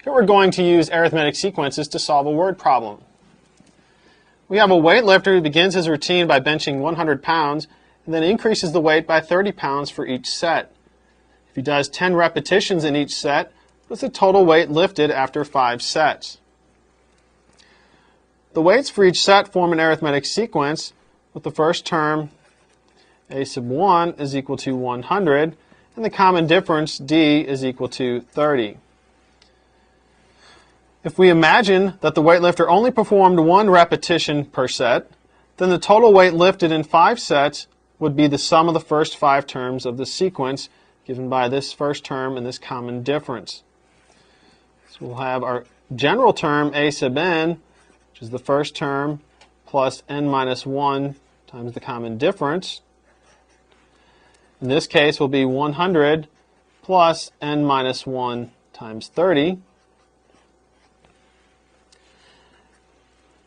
Here we're going to use arithmetic sequences to solve a word problem. We have a weightlifter who begins his routine by benching 100 pounds and then increases the weight by 30 pounds for each set. If he does 10 repetitions in each set, what's the total weight lifted after 5 sets? The weights for each set form an arithmetic sequence with the first term, a sub 1, is equal to 100, and the common difference, d, is equal to 30. If we imagine that the weightlifter only performed 1 repetition per set, then the total weight lifted in 5 sets would be the sum of the first 5 terms of the sequence given by this first term and this common difference. So we'll have our general term, a sub n, which is the first term, plus n minus 1 times the common difference. In this case will be 100 plus n minus 1 times 30.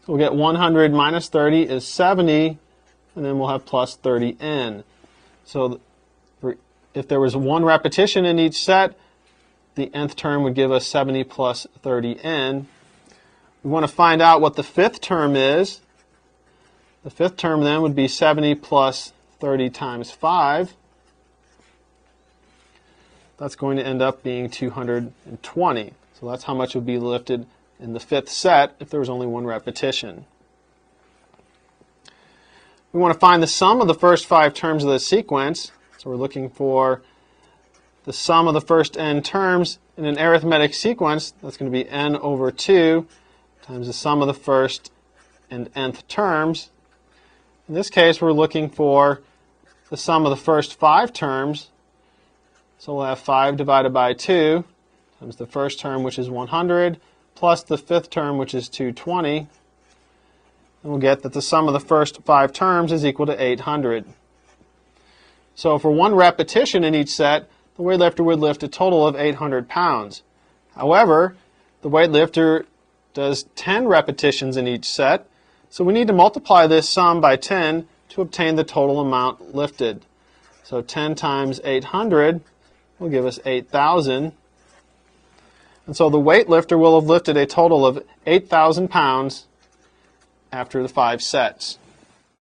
So we'll get 100 minus 30 is 70, and then we'll have plus 30n. So if there was 1 repetition in each set, the nth term would give us 70 plus 30n. We want to find out what the 5th term is. The 5th term then would be 70 plus 30 times 5. That's going to end up being 220. So that's how much would be lifted in the 5th set if there was only 1 repetition. We want to find the sum of the first 5 terms of the sequence. So we're looking for the sum of the first n terms in an arithmetic sequence. That's going to be n over 2 times the sum of the first and nth terms. In this case, we're looking for the sum of the first 5 terms. So we'll have 5 divided by 2 times the first term, which is 100, plus the 5th term, which is 220. And we'll get that the sum of the first 5 terms is equal to 800. So for 1 repetition in each set, the weightlifter would lift a total of 800 pounds. However, the weightlifter does 10 repetitions in each set, so we need to multiply this sum by 10 to obtain the total amount lifted. So 10 times 800 will give us 8,000. And so the weightlifter will have lifted a total of 8,000 pounds after the 5 sets.